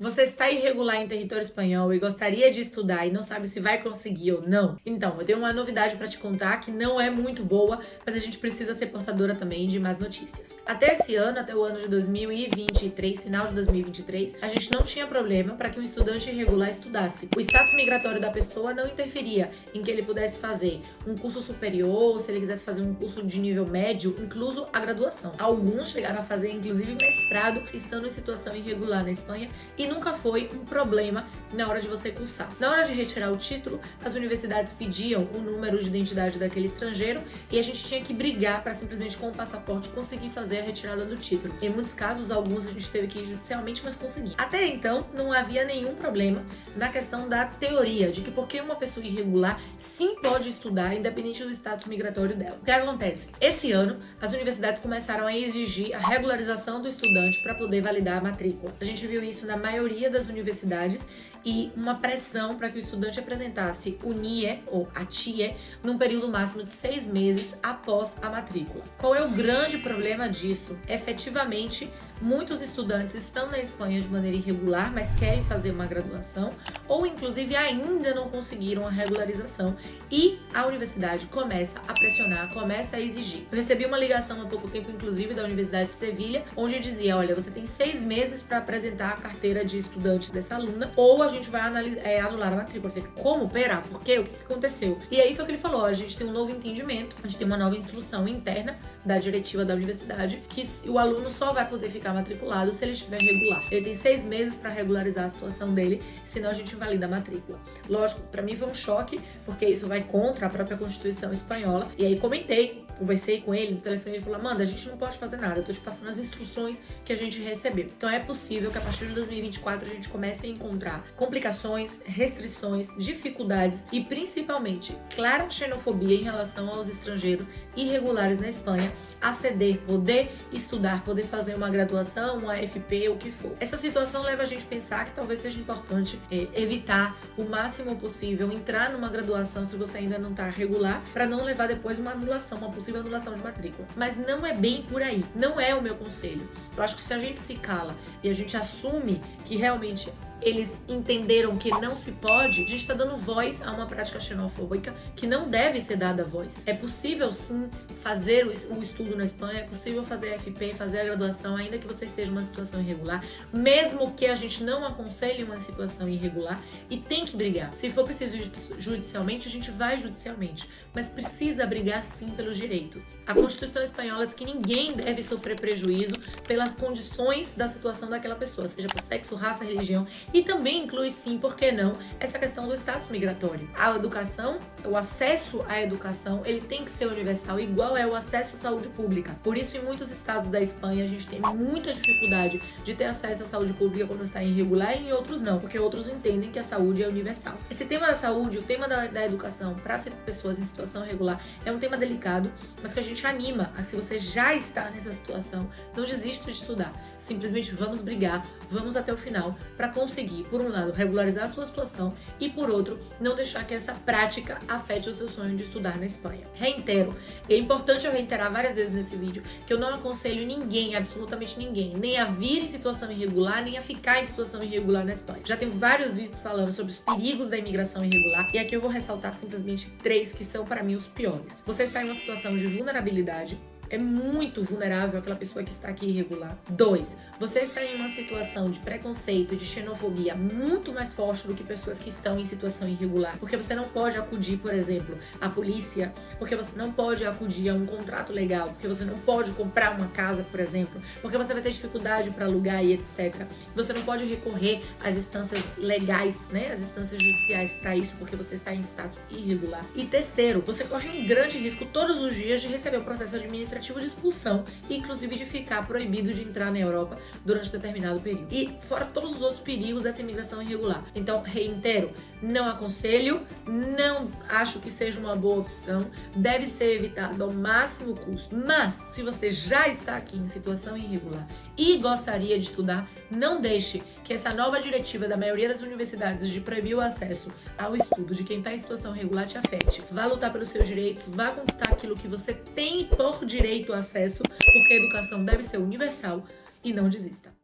Você está irregular em território espanhol e gostaria de estudar e não sabe se vai conseguir ou não? Então, eu tenho uma novidade para te contar que não é muito boa, mas a gente precisa ser portadora também de más notícias. Até esse ano, até o ano de 2023, final de 2023, a gente não tinha problema para que um estudante irregular estudasse. O status migratório da pessoa não interferia em que ele pudesse fazer um curso superior, ou se ele quisesse fazer um curso de nível médio, incluso a graduação. Alguns chegaram a fazer, inclusive, mestrado, estando em situação irregular na Espanha e nunca foi um problema na hora de você cursar. Na hora de retirar o título, as universidades pediam o número de identidade daquele estrangeiro e a gente tinha que brigar para simplesmente com o passaporte conseguir fazer a retirada do título. Em muitos casos, alguns a gente teve que ir judicialmente, mas conseguir. Até então, não havia nenhum problema na questão da teoria, de que porque uma pessoa irregular sim pode estudar, independente do status migratório dela. O que acontece? Esse ano, as universidades começaram a exigir a regularização do estudante para poder validar a matrícula. A gente viu isso na maioria das universidades e uma pressão para que o estudante apresentasse o NIE ou a TIE num período máximo de 6 meses após a matrícula. Qual é o grande problema disso? Efetivamente, muitos estudantes estão na Espanha de maneira irregular, mas querem fazer uma graduação ou inclusive ainda não conseguiram a regularização e a universidade começa a pressionar, começa a exigir. Eu recebi uma ligação há pouco tempo, inclusive, da Universidade de Sevilha, onde dizia, olha, você tem 6 meses para apresentar a carteira de estudante dessa aluna ou a gente vai anular a matrícula. Eu falei, como? Pera, por quê? O que aconteceu? E aí foi o que ele falou, a gente tem um novo entendimento, a gente tem uma nova instrução interna da diretiva da universidade, que o aluno só vai poder ficar matriculado se ele estiver regular. Ele tem 6 meses para regularizar a situação dele, senão a gente invalida a matrícula. Lógico, para mim foi um choque, porque isso vai contra a própria Constituição espanhola, e aí conversei com ele no telefone, ele falou, Amanda, a gente não pode fazer nada, eu tô te passando as instruções que a gente recebeu. Então é possível que a partir de 2024 a gente comece a encontrar complicações, restrições, dificuldades e principalmente clara xenofobia em relação aos estrangeiros irregulares na Espanha a ceder, poder estudar, poder fazer uma graduação, uma AFP, o que for. Essa situação leva a gente a pensar que talvez seja importante evitar o máximo possível entrar numa graduação se você ainda não está regular, para não levar depois uma anulação, uma possível anulação de matrícula. Mas não é bem por aí, não é o meu conselho. Eu acho que se a gente se cala e a gente assume que realmente eles entenderam que não se pode, a gente está dando voz a uma prática xenofóbica que não deve ser dada voz. É possível sim fazer o estudo na Espanha, é possível fazer a FP, fazer a graduação, ainda que você esteja em uma situação irregular, mesmo que a gente não aconselhe uma situação irregular, e tem que brigar. Se for preciso judicialmente, a gente vai judicialmente, mas precisa brigar sim pelos direitos. A Constituição espanhola diz que ninguém deve sofrer prejuízo pelas condições da situação daquela pessoa, seja por sexo, raça, religião. E também inclui, sim, por que não, essa questão do status migratório. A educação, o acesso à educação, ele tem que ser universal, igual é o acesso à saúde pública. Por isso, em muitos estados da Espanha, a gente tem muita dificuldade de ter acesso à saúde pública quando está irregular e em outros não, porque outros entendem que a saúde é universal. Esse tema da saúde, o tema da educação para pessoas em situação irregular é um tema delicado, mas que a gente anima a, se você já está nessa situação, não desista de estudar. Simplesmente vamos brigar, vamos até o final para conseguir, por um lado, regularizar a sua situação e, por outro, não deixar que essa prática afete o seu sonho de estudar na Espanha. Reitero, e é importante eu reiterar várias vezes nesse vídeo, que eu não aconselho ninguém, absolutamente ninguém, nem a vir em situação irregular, nem a ficar em situação irregular na Espanha. Já tenho vários vídeos falando sobre os perigos da imigração irregular e aqui eu vou ressaltar simplesmente 3 que são, para mim, os piores. Você está em uma situação de vulnerabilidade, é muito vulnerável aquela pessoa que está aqui irregular. 2, você está em uma situação de preconceito, de xenofobia muito mais forte do que pessoas que estão em situação irregular. Porque você não pode acudir, por exemplo, à polícia, porque você não pode acudir a um contrato legal, porque você não pode comprar uma casa, por exemplo, porque você vai ter dificuldade para alugar e etc. Você não pode recorrer às instâncias legais, né, às instâncias judiciais para isso, porque você está em status irregular. E terceiro, você corre um grande risco todos os dias de receber o processo administrativo de expulsão e inclusive de ficar proibido de entrar na Europa durante determinado período. E fora todos os outros perigos dessa imigração irregular. Então, reitero, não aconselho, não acho que seja uma boa opção, deve ser evitado ao máximo custo. Mas, se você já está aqui em situação irregular e gostaria de estudar, não deixe que essa nova diretiva da maioria das universidades de proibir o acesso ao estudo de quem está em situação irregular te afete. Vá lutar pelos seus direitos, vá conquistar aquilo que você tem por direito ao acesso, porque a educação deve ser universal e não desista.